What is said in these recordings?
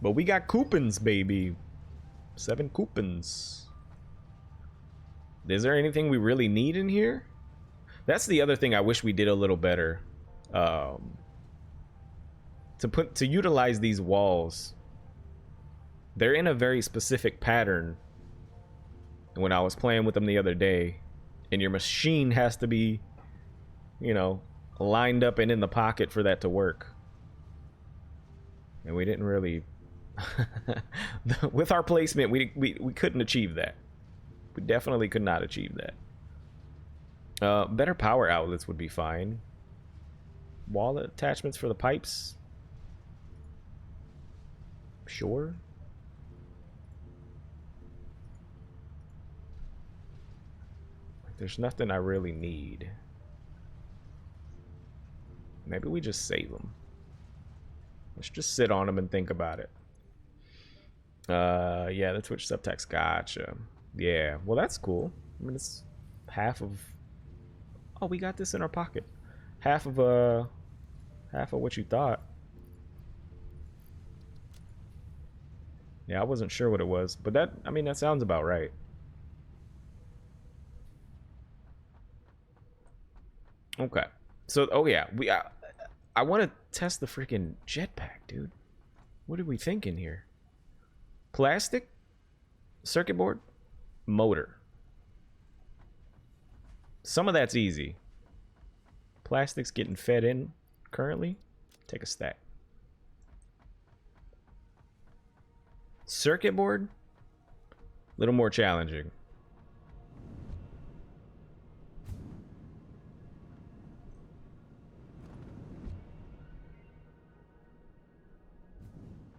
But we got coupons, baby. 7 coupons. Is there anything we really need in here? That's the other thing I wish we did a little better. To utilize these walls. They're in a very specific pattern. When I was playing with them the other day, and your machine has to be, you know, lined up and in the pocket for that to work. And we didn't really with our placement we couldn't achieve that. We definitely could not achieve that. Better power outlets would be fine. Wall attachments for the pipes. Sure. There's nothing I really need. Maybe we just save them. Let's just sit on them and think about it. Yeah, the Twitch subtext. Gotcha. Yeah, well, that's cool. I mean, it's half of... Oh, we got this in our pocket. Half of what you thought. Yeah, I wasn't sure what it was, but that, I mean, that sounds about right. Okay. So, oh yeah, I want to test the freaking jetpack, dude. What are we thinking here? Plastic, circuit board, motor. Some of that's easy. Plastic's getting fed in currently. Take a stack. Circuit board, a little more challenging.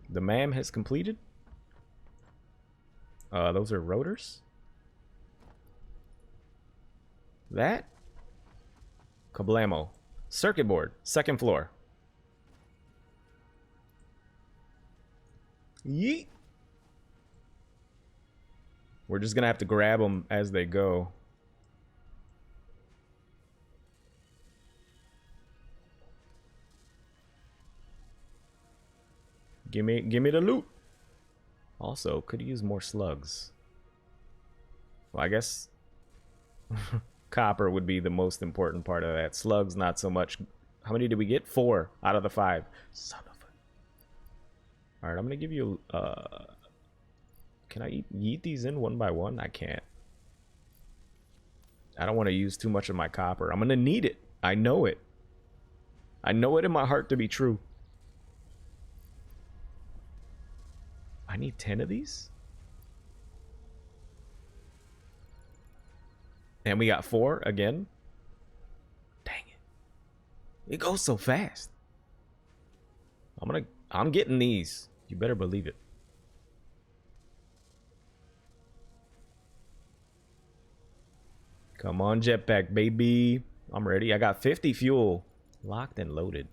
The MAM has completed. Those are rotors. That? Kablamo. Circuit board, second floor. Yeet. We're just gonna have to grab them as they go. Give me the loot. Also, could use more slugs. Well, I guess copper would be the most important part of that. Slugs, not so much. How many did we get? 4 out of the 5. Son of a... Alright, I'm gonna give you... Can I yeet these in one by one? I can't. I don't want to use too much of my copper. I'm gonna need it. I know it. I know it in my heart to be true. I need 10 of these? And we got 4 again? Dang it. It goes so fast. I'm getting these. You better believe it. Come on, jetpack, baby. I'm ready. I got 50 fuel. Locked and loaded.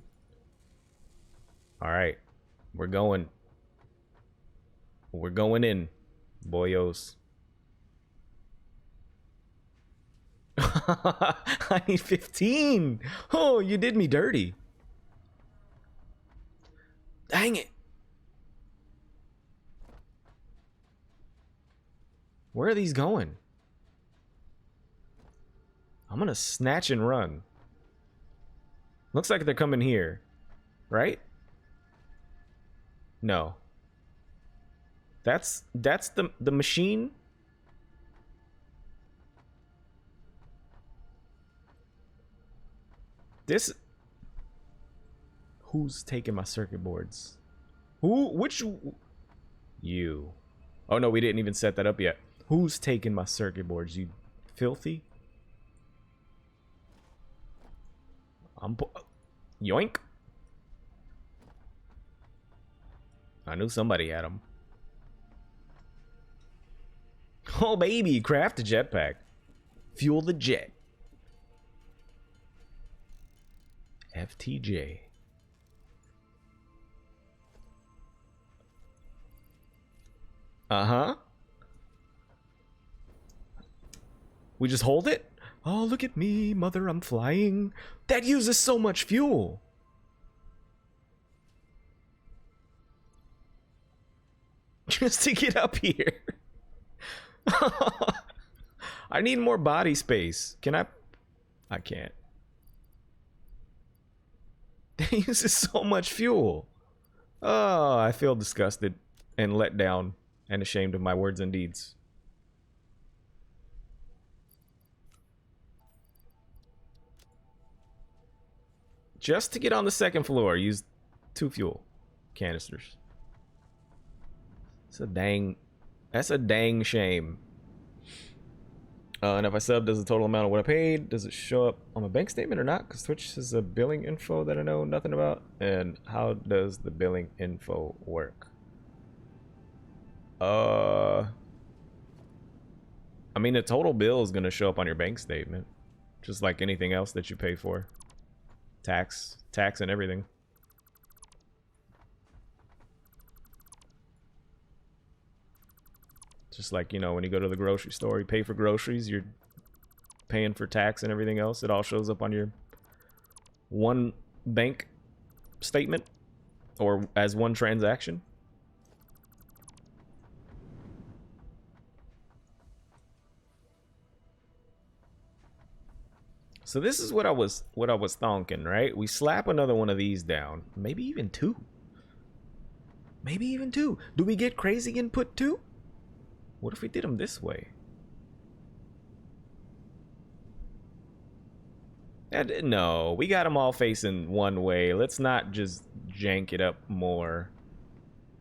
Alright. We're going. We're going in, boyos. I need 15. Oh, you did me dirty. Dang it. Where are these going? I'm gonna snatch and run. Looks like they're coming here, right? No. That's the machine. This... Who's taking my circuit boards? Who? Which? You. Oh no, we didn't even set that up yet. Who's taking my circuit boards? You filthy. Yoink. I knew somebody had them. Oh baby, craft a jetpack. Fuel the jet. FTJ. Uh-huh. We just hold it? Oh, look at me, mother, I'm flying. That uses so much fuel. just to get up here. I need more body space. Can I can't. It uses so much fuel. Oh, I feel disgusted and let down and ashamed of my words and deeds. Just to get on the second floor, use 2 fuel canisters. That's a dang shame. And if I sub, does the total amount of what I paid, does it show up on my bank statement or not? Because Twitch is a billing info that I know nothing about. And how does the billing info work? I mean, the total bill is going to show up on your bank statement. Just like anything else that you pay for. Tax and everything. Just like, you know, when you go to the grocery store, you pay for groceries, you're paying for tax and everything else. It all shows up on your one bank statement or as one transaction. So this is what I was thinking, right? We slap another one of these down, maybe even 2. Maybe even 2. Do we get crazy and put 2? What if we did them this way? No, we got them all facing one way. Let's not just jank it up more.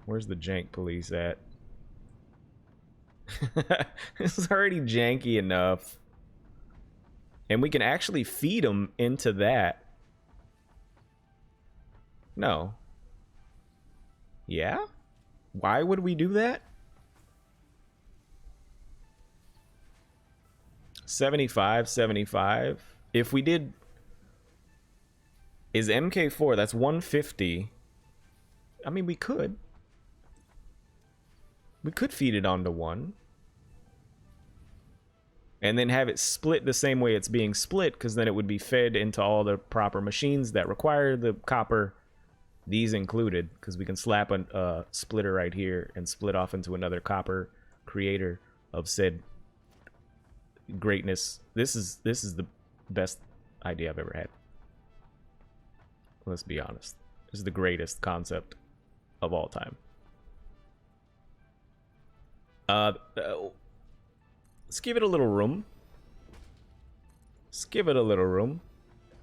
Where's the jank police at? It's already janky enough. And we can actually feed them into that. No. Yeah? Why would we do that? 75, 75. If we did... Is MK4, that's 150. I mean, we could. We could feed it onto 1. And then have it split the same way it's being split, because then it would be fed into all the proper machines that require the copper, these included, because we can slap a splitter right here and split off into another copper creator of said greatness. This is the best idea I've ever had. Let's be honest. This is the greatest concept of all time. Let's give it a little room. Let's give it a little room.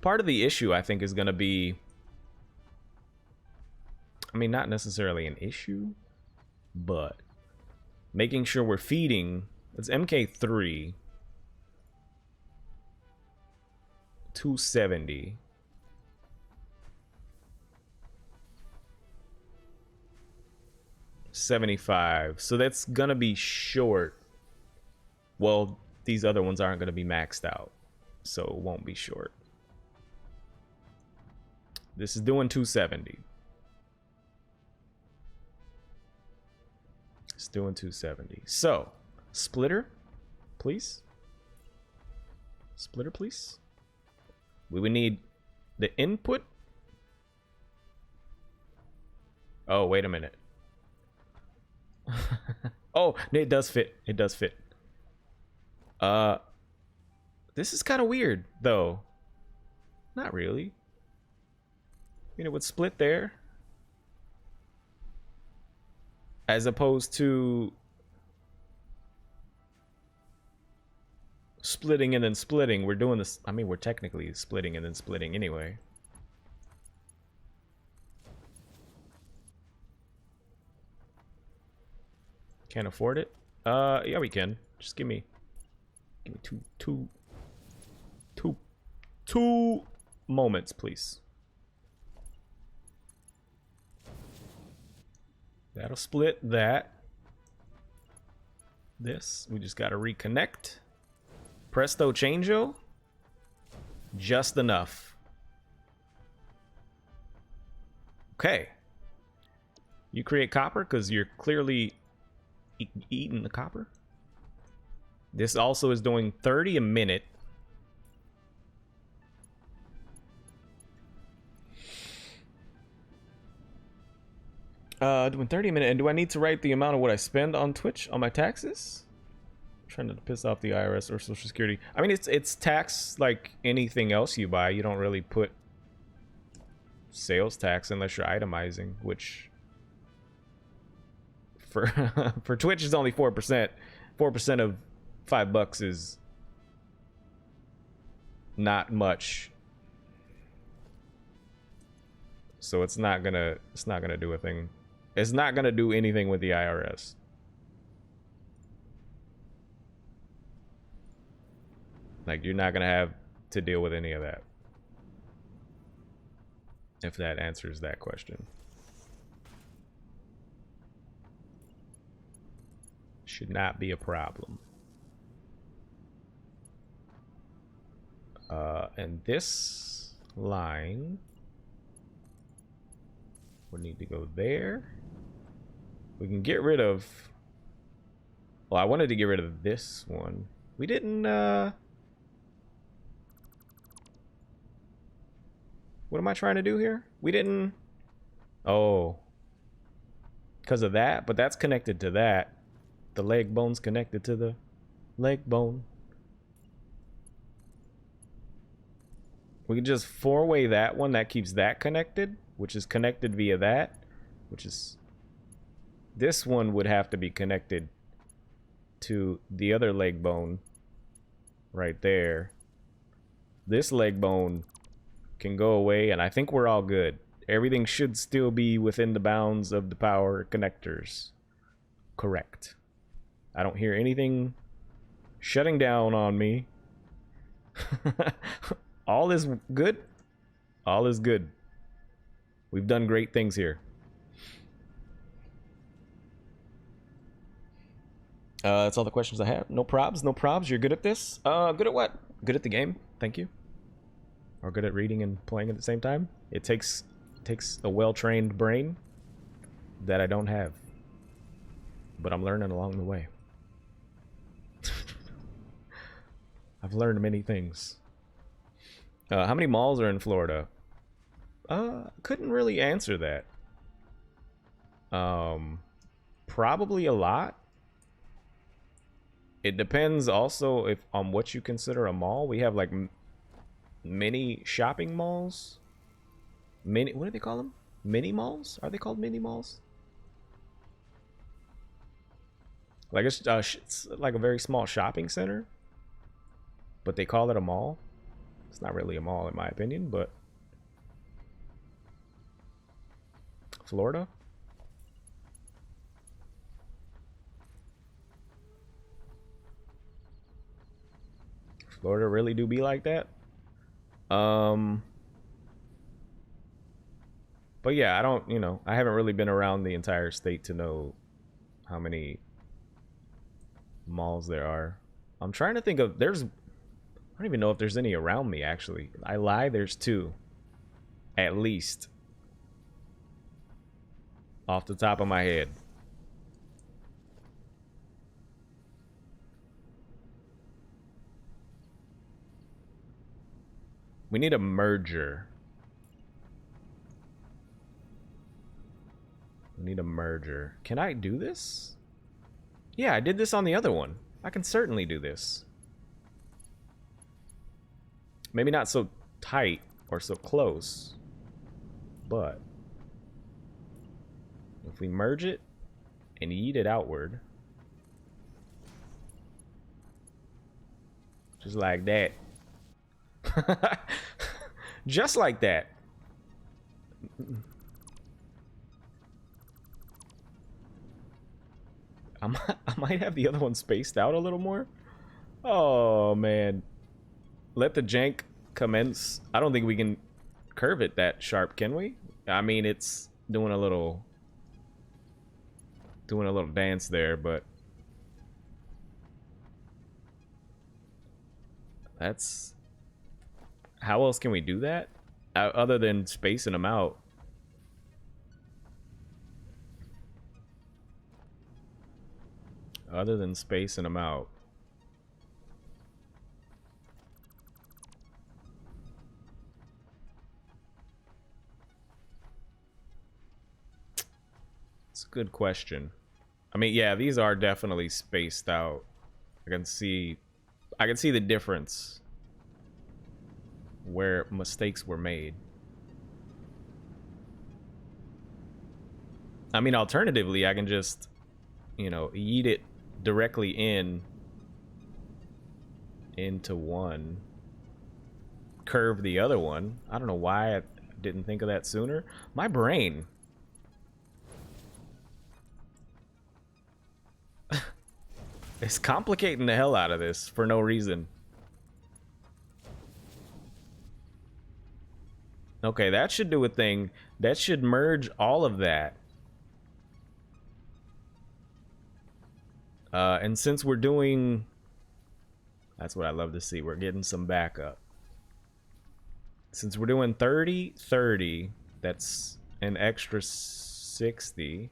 Part of the issue, I think, is going to be... I mean, not necessarily an issue, but making sure we're feeding... It's MK3. 270. $75. So that's going to be short. Well, these other ones aren't going to be maxed out, so it won't be short. This is doing 270. It's doing 270. So, splitter, please. Splitter, please. We would need the input. Oh, wait a minute. Oh, it does fit. It does fit. This is kind of weird, though. Not really. I mean, it would split there. As opposed to splitting and then splitting. We're doing this. I mean, we're technically splitting and then splitting anyway. Can't afford it? Yeah, we can. Just give me two moments, please. That'll split that. This, we just gotta reconnect. Presto changeo. Just enough. Okay. You create copper because you're clearly eating the copper. This also is doing 30 a minute. Doing 30 minutes. And do I need to write the amount of what I spend on Twitch on my taxes? I'm trying to piss off the IRS or Social Security. I mean, it's tax like anything else you buy. You don't really put sales tax unless you're itemizing, which for for Twitch is only 4%. 4% of $5 is not much. So it's not gonna do a thing. It's not gonna do anything with the IRS. Like, you're not gonna have to deal with any of that. If that answers that question. Should not be a problem. And this line would need to go there. We can get rid of... Well, I wanted to get rid of this one. We didn't, What am I trying to do here? We didn't... Oh. Because of that? But that's connected to that. The leg bone's connected to the leg bone. We can just four-way that one. That keeps that connected, which is connected via that, which is... This one would have to be connected to the other leg bone right there. This leg bone can go away, and I think we're all good. Everything should still be within the bounds of the power connectors. Correct. I don't hear anything shutting down on me. All is good. All is good. We've done great things here. That's all the questions I have. No probs, no probs. You're good at this? Good at what? Good at the game. Thank you. Or good at reading and playing at the same time. It takes a well-trained brain that I don't have. But I'm learning along the way. I've learned many things. How many malls are in Florida? Couldn't really answer that. Probably a lot. It depends also if on what you consider a mall. We have like mini shopping malls. Mini, what do they call them? Mini malls? Are they called mini malls? Like it's like a very small shopping center, but they call it a mall. It's not really a mall in my opinion, but Florida. Florida really do be like that. But yeah, I don't, I haven't really been around the entire state to know how many malls there are. I'm trying to think of, I don't even know if there's any around me, actually. I lie, there's 2. At least. Off the top of my head. We need a merger. We need a merger. Can I do this? Yeah, I did this on the other one. I can certainly do this. Maybe not so tight or so close, but if we merge it and yeet it outward, just like that. Just like that. I might have the other one spaced out a little more. Oh man. Let the jank commence. I don't think we can curve it that sharp, can we? I mean, it's doing a little dance there, but that's... How else can we do that? Other than spacing them out. Other than spacing them out. a good question. I mean, yeah, these are definitely spaced out. I can see the difference where mistakes were made. I mean, alternatively, I can just, you know, yeet it directly into one, curve the other one. I don't know why I didn't think of that sooner. My brain. It's complicating the hell out of this for no reason. Okay, that should do a thing. That should merge all of that. And since we're doing... That's what I love to see. We're getting some backup. Since we're doing 30, 30, that's an extra 60.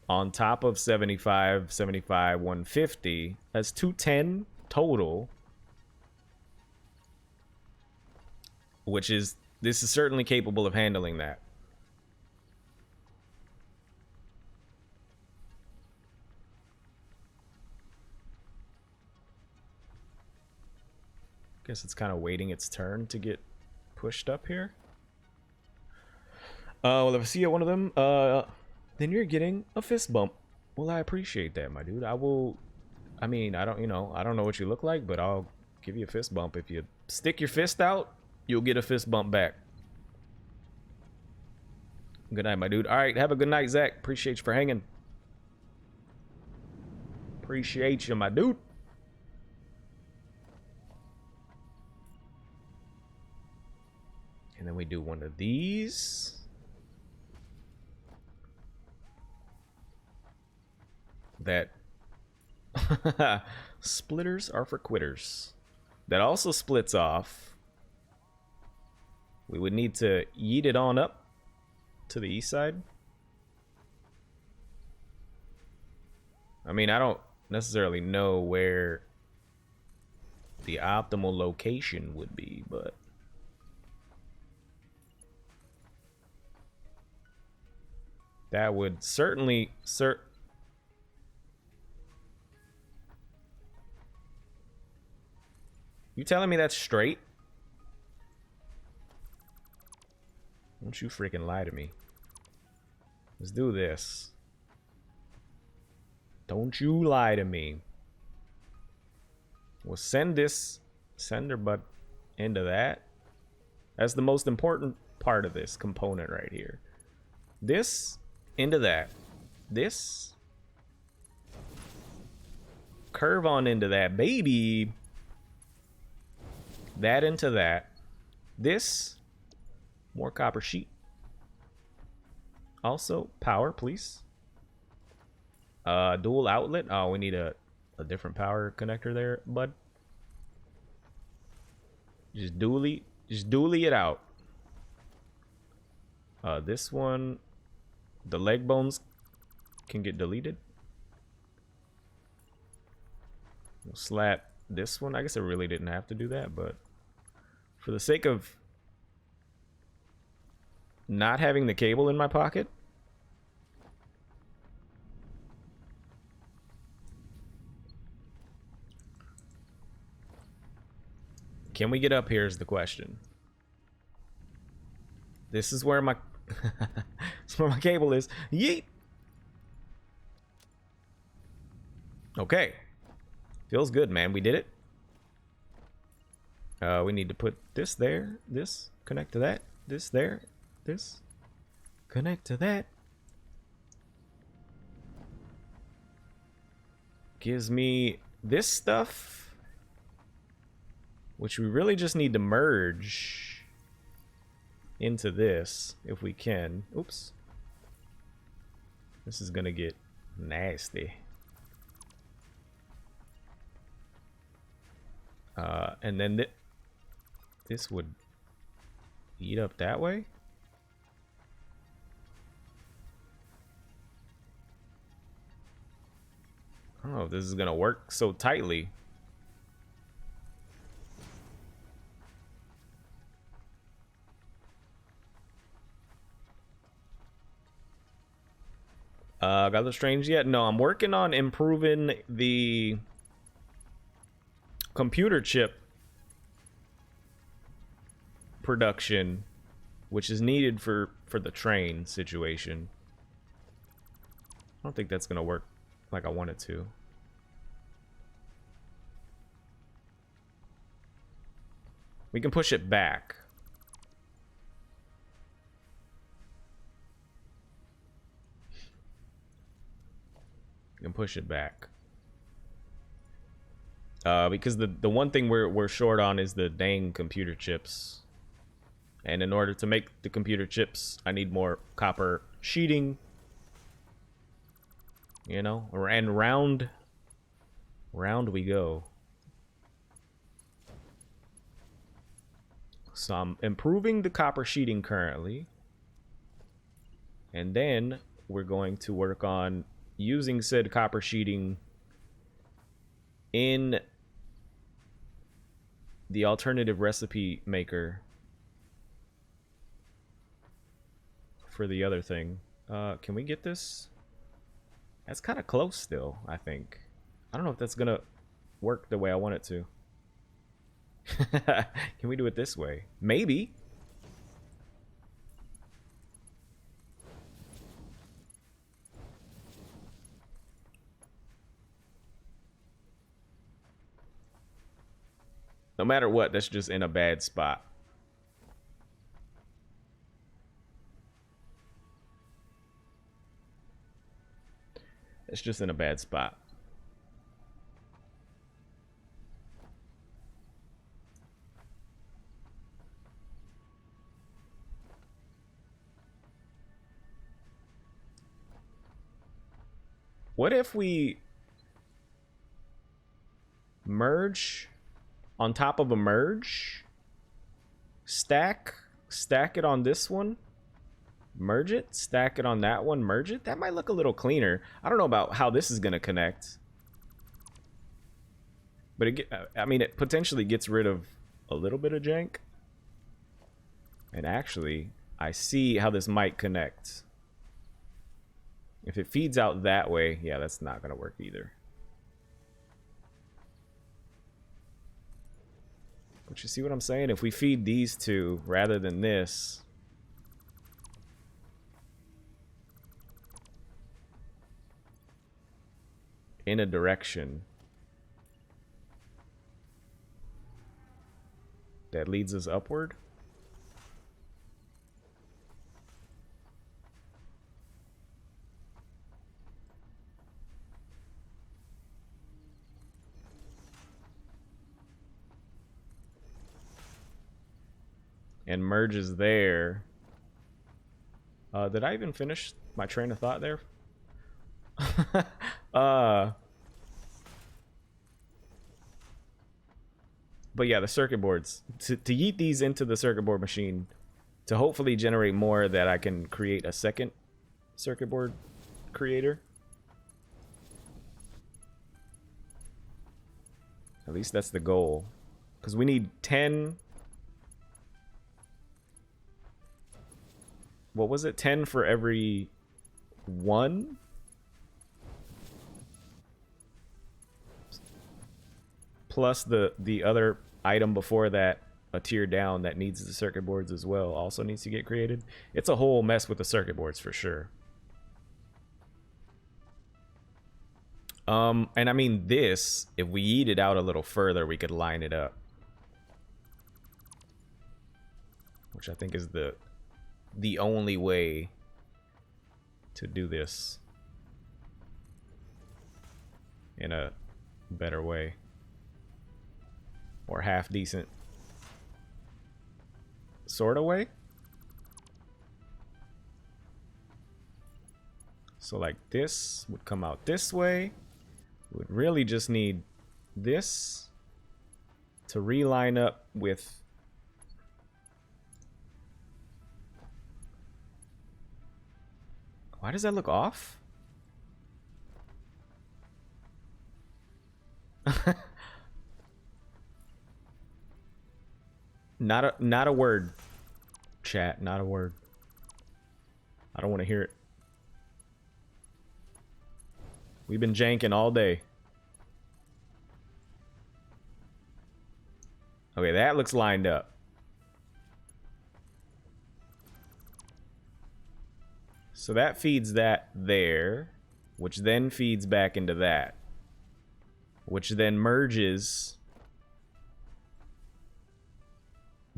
On top of 75, 75, 150. That's 210 total. Which is... This is certainly capable of handling that. Guess it's kind of waiting its turn to get pushed up here. Well, if I see one of them, then you're getting a fist bump. Well, I appreciate that, my dude. I will... I mean, I don't know what you look like, but I'll give you a fist bump. If you stick your fist out, you'll get a fist bump back. Good night, my dude. All right, have a good night, Zach. Appreciate you for hanging. Appreciate you, my dude. And then we do one of these. That splitters are for quitters. That also splits off. We would need to yeet it on up to the east side. I mean, I don't necessarily know where the optimal location would be, but that would certainly You telling me that's straight? Don't you freaking lie to me. Let's do this. Don't you lie to me. We'll send this sender butt into that. That's the most important part of this component right here. This into that. This. Curve on into that, baby. That into that. This. More copper sheet. Also, power, please. Dual outlet. Oh, we need a different power connector there, bud. Just dually it out. This one, the leg bones can get deleted. We'll slap this one. I guess I really didn't have to do that, but for the sake of not having the cable in my pocket, can we get up here is the question. This is where my this is where my cable is. Yeet. Okay. Feels good, man. We did it. We need to put this there. This. Connect to that. This there. This. Connect to that. Gives me this stuff, which we really just need to merge into this if we can. Oops. This is gonna get nasty. And then this would eat up that way. I don't know if this is gonna work so tightly. Got the strange yet? No, I'm working on improving the computer chip production, which is needed for the train situation. I don't think that's gonna work like I want it to. We can push it back. We can push it back. Because the one thing we're short on is the dang computer chips. And in order to make the computer chips, I need more copper sheeting. You know, and round we go. So I'm improving the copper sheeting currently. And then we're going to work on using said copper sheeting in the alternative recipe maker for the other thing. Can we get this? That's kind of close still, I think. I don't know if that's gonna work the way I want it to. Can we do it this way? Maybe. No matter what, that's just in a bad spot. It's just in a bad spot. What if we merge on top of a merge? Stack it on this one. Merge it, stack it on that one, merge it. That might look a little cleaner. I don't know about how this is going to connect. But I mean, it potentially gets rid of a little bit of jank. And actually, I see how this might connect. If it feeds out that way, yeah, that's not going to work either. But you see what I'm saying? If we feed these two rather than this, in a direction that leads us upward. And merges there. Did I even finish my train of thought there? But yeah, the circuit boards. To yeet these into the circuit board machine to hopefully generate more that I can create a second circuit board creator. At least that's the goal. Because we need 10... What was it? 10 for every 1? Plus the other item before that, a tier down that needs the circuit boards as well, also needs to get created. It's a whole mess with the circuit boards for sure. And I mean this, if we eat it out a little further, we could line it up. Which I think is the only way to do this in a better way. Or half decent sort of way. So like this would come out this way. We would really just need this to reline up with why does that look off? Not a word, chat. Not a word. I don't want to hear it. We've been janking all day. Okay, that looks lined up. So that feeds that there, which then feeds back into that, which then merges,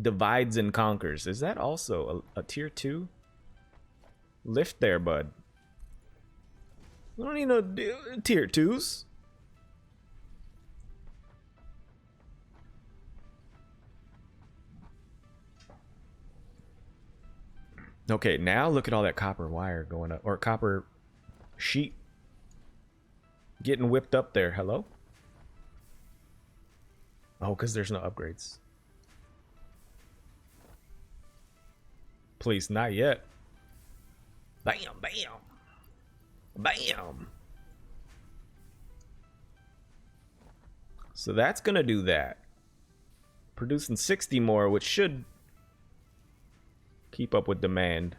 divides and conquers. Is that also a tier 2? Lift there, bud. We don't need no tier 2s. Okay, now look at all that copper wire going up, or copper sheet getting whipped up there. Hello? Oh, because there's no upgrades. Please, not yet. Bam, bam. Bam. So that's going to do that. Producing 60 more, which should keep up with demand.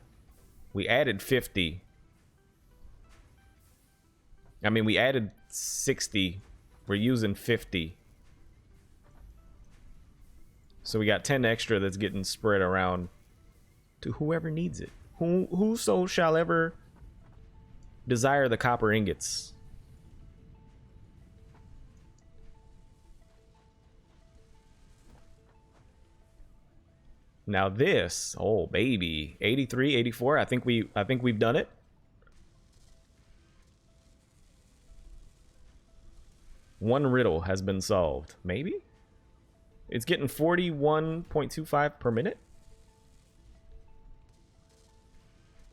We added 50. I mean, we added 60. We're using 50. So we got 10 extra that's getting spread around to whoever needs it. Whoso shall ever desire the copper ingots. Now this, oh baby, 83, 84. I think we've done it. One riddle has been solved. Maybe? It's getting 41.25 per minute.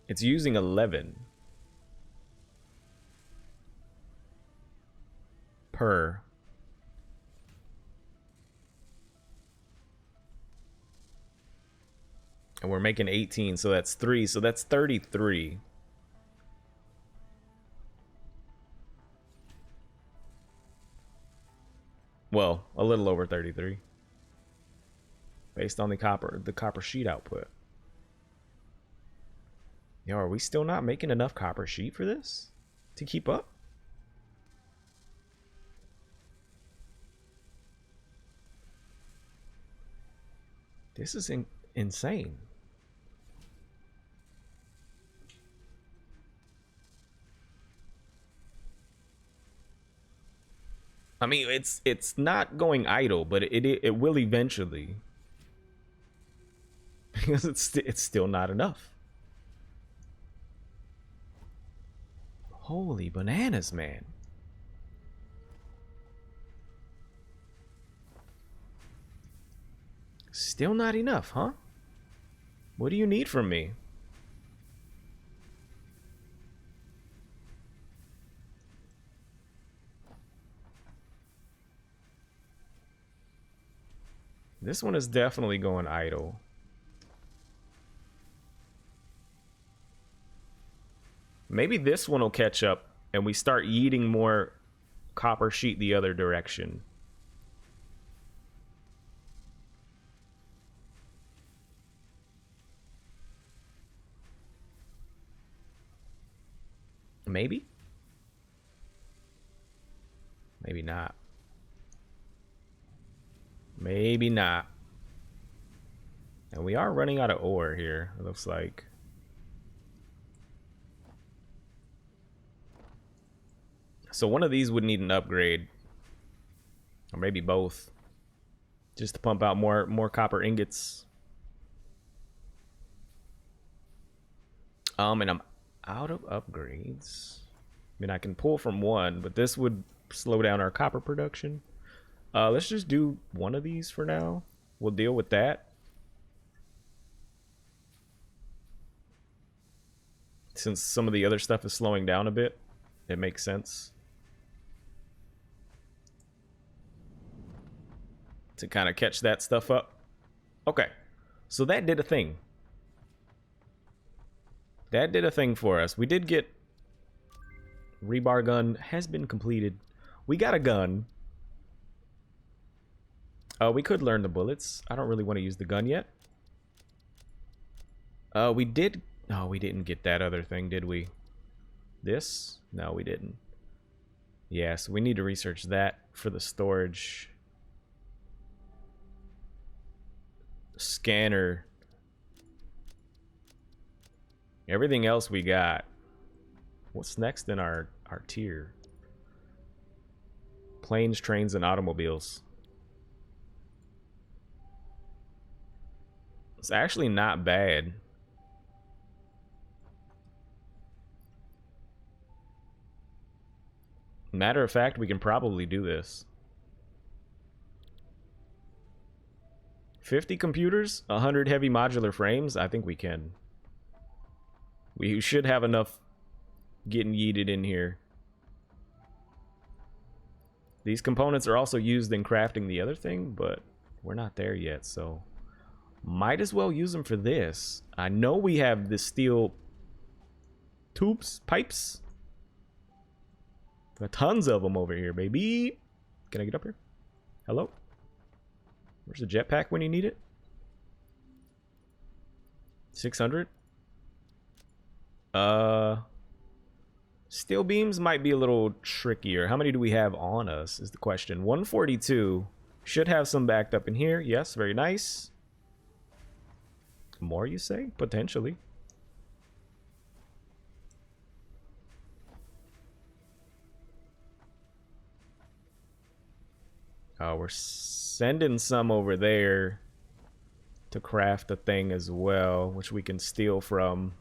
It's using 11 per. And we're making 18, so that's 3. So that's 33. Well, a little over 33. Based on the copper sheet output. Yo, are we still not making enough copper sheet for this to keep up? This is insane. I mean, it's not going idle, but it will eventually, because it's still not enough. Holy bananas, man. Still not enough, huh? What do you need from me? This one is definitely going idle. Maybe this one will catch up and we start yeeting more copper sheet the other direction. Maybe? Maybe not. Maybe not. And we are running out of ore here, it looks like. So one of these would need an upgrade. Or maybe both. Just to pump out more copper ingots. And I'm out of upgrades. I mean, I can pull from one, but this would slow down our copper production. Let's just do one of these for now. We'll deal with that. Since some of the other stuff is slowing down a bit, it makes sense to kind of catch that stuff up. Okay, so that did a thing. That did a thing for us. We did get rebar gun has been completed. We got a gun. We could learn the bullets. I don't really want to use the gun yet. We did. No, we didn't get that other thing, did we? This? No, we didn't. Yeah, so we need to research that for the storage. Scanner. Everything else we got. What's next in our tier? Planes, trains, and automobiles. It's actually not bad. Matter of fact, we can probably do this. 50 computers, 100 heavy modular frames. I think we can. We should have enough getting yeeted in here. These components are also used in crafting the other thing, but we're not there yet, so might as well use them for this. I know we have the steel tubes, pipes. Got tons of them over here, baby. Can I get up here? Hello? Where's the jetpack when you need it? 600? Steel beams might be a little trickier. How many do we have on us is the question. 142. Should have some backed up in here. Yes, very nice. More, you say? Potentially. We're sending some over there to craft a thing as well, which we can steal from.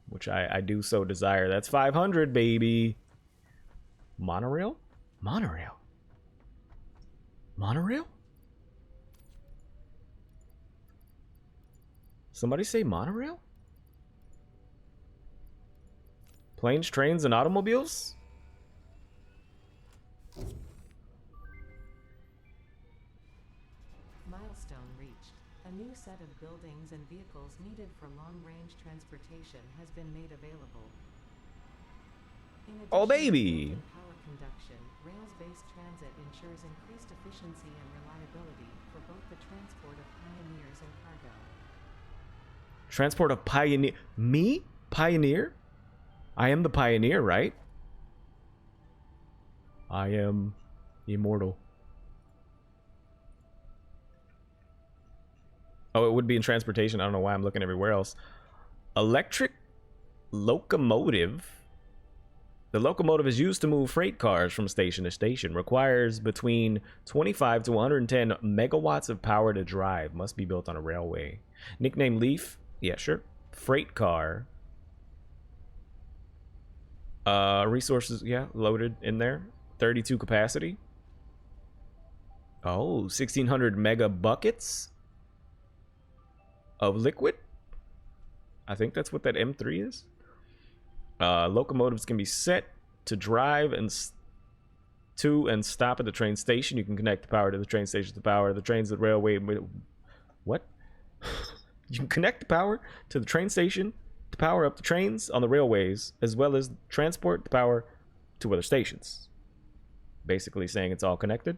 Which I do so desire. That's 500, baby. Monorail? Monorail? Monorail? Somebody say monorail? Planes, trains, and automobiles? Milestone reached. A new set of buildings and vehicles needed for long-range transportation has been made available. In addition, Oh, baby! to power conduction, rails-based transit ensures increased efficiency and reliability for both the transport of pioneers and cargo. Transport of pioneer. Me? Pioneer? I am the pioneer, right? I am immortal. Oh, it would be in transportation. I don't know why I'm looking everywhere else. Electric locomotive. The locomotive is used to move freight cars from station to station. Requires between 25 to 110 megawatts of power to drive. Must be built on a railway. Nickname Leaf. Yeah, sure. Freight car. Resources, yeah, loaded in there. 32 capacity. Oh, 1600 mega buckets of liquid. I think that's what that M3 is. Locomotives can be set to drive and to and stop at the train station. You can connect the power to the train station to the power of the trains at the railway. What? You can connect the power to the train station to power up the trains on the railways, as well as transport the power to other stations. Basically saying it's all connected.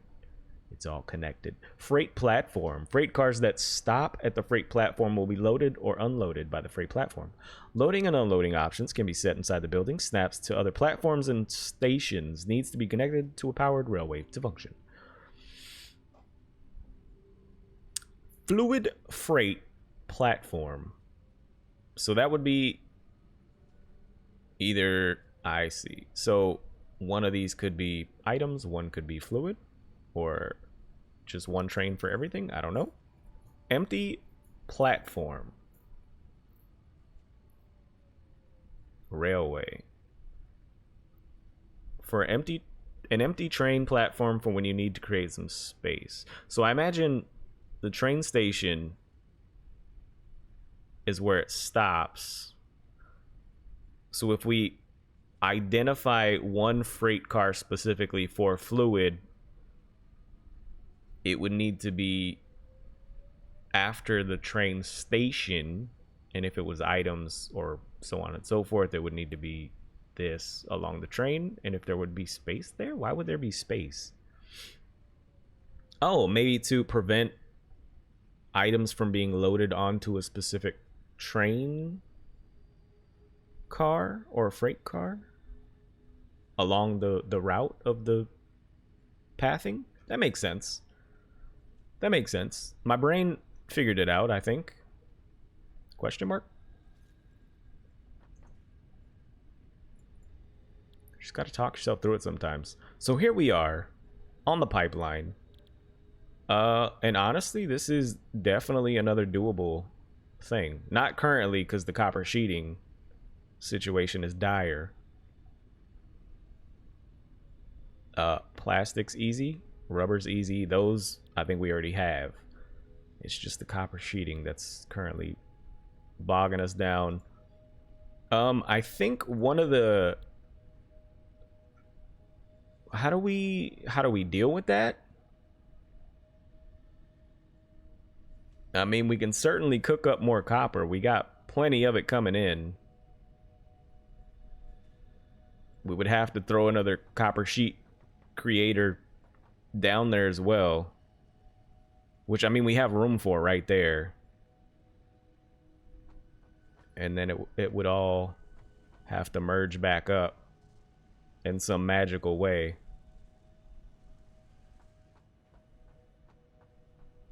It's all connected. Freight platform. Freight cars that stop at the freight platform will be loaded or unloaded by the freight platform. Loading and unloading options can be set inside the building. Snaps to other platforms and stations. Needs to be connected to a powered railway to function. Fluid freight platform. So that would be either, I see. So one of these could be items, one could be fluid, or just one train for everything. I don't know. Empty platform. Railway. For an empty train platform for when you need to create some space. So I imagine the train station is where it stops. So if we identify one freight car specifically for fluid, it would need to be after the train station, and if it was items or so on and so forth, it would need to be this along the train. And if there would be space there, why would there be space? Oh, maybe to prevent items from being loaded onto a specific train car or a freight car. along the route of the pathing. That makes sense. That makes sense. My brain figured it out, I think. Question mark? Just gotta talk yourself through it sometimes. So here we are on the pipeline. And honestly, this is definitely another doable thing. Not currently, because the copper sheeting situation is dire. Plastic's easy, rubber's easy. Those I think we already have. It's just the copper sheeting that's currently bogging us down. I think one of the how do we deal with that? I mean, we can certainly cook up more copper. We got plenty of it coming in. We would have to throw another copper sheet creator down there as well. Which, I mean, we have room for right there. And then it would all have to merge back up in some magical way.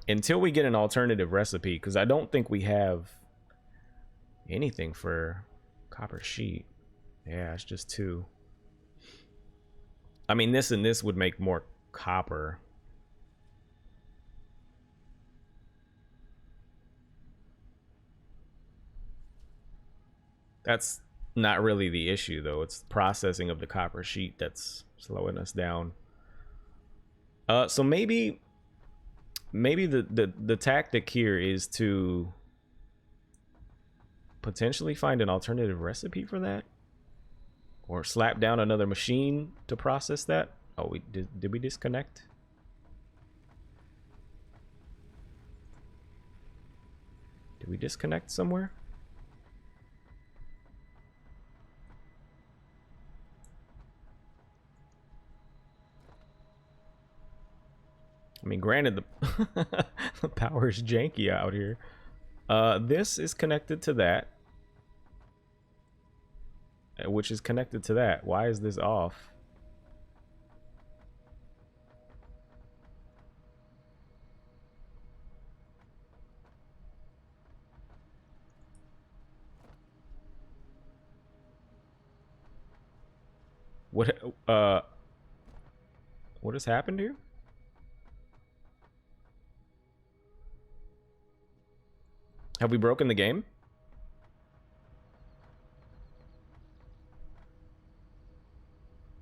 Until we get an alternative recipe, because I don't think we have anything for copper sheet. Yeah, it's just 2. I mean, this and this would make more copper. That's not really the issue, though. It's processing of the copper sheet that's slowing us down. So maybe the tactic here is to potentially find an alternative recipe for that, or slap down another machine to process that. Oh, we did we disconnect? Did we disconnect somewhere? I mean, granted, the power is janky out here. This is connected to that, which is connected to that. Why is this off? What has happened here? Have we broken the game?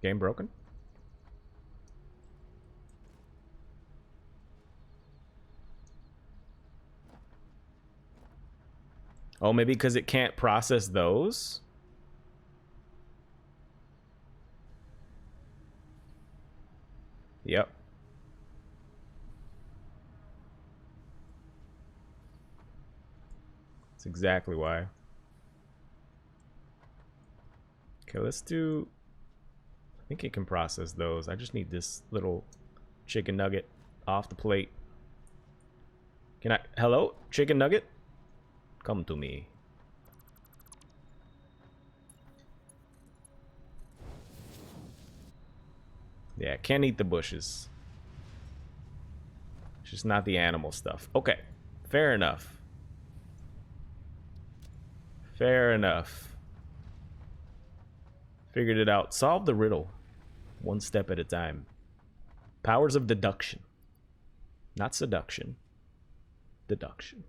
Game broken? Oh, maybe because it can't process those? Yep. That's exactly why. Okay, let's do... I think it can process those. I just need this little chicken nugget off the plate. Can I... Hello? Chicken nugget? Come to me. Yeah, can't eat the bushes. It's just not the animal stuff. Okay, fair enough. Fair enough. Figured it out. Solve the riddle. One step at a time. Powers of deduction. Not seduction. Deduction.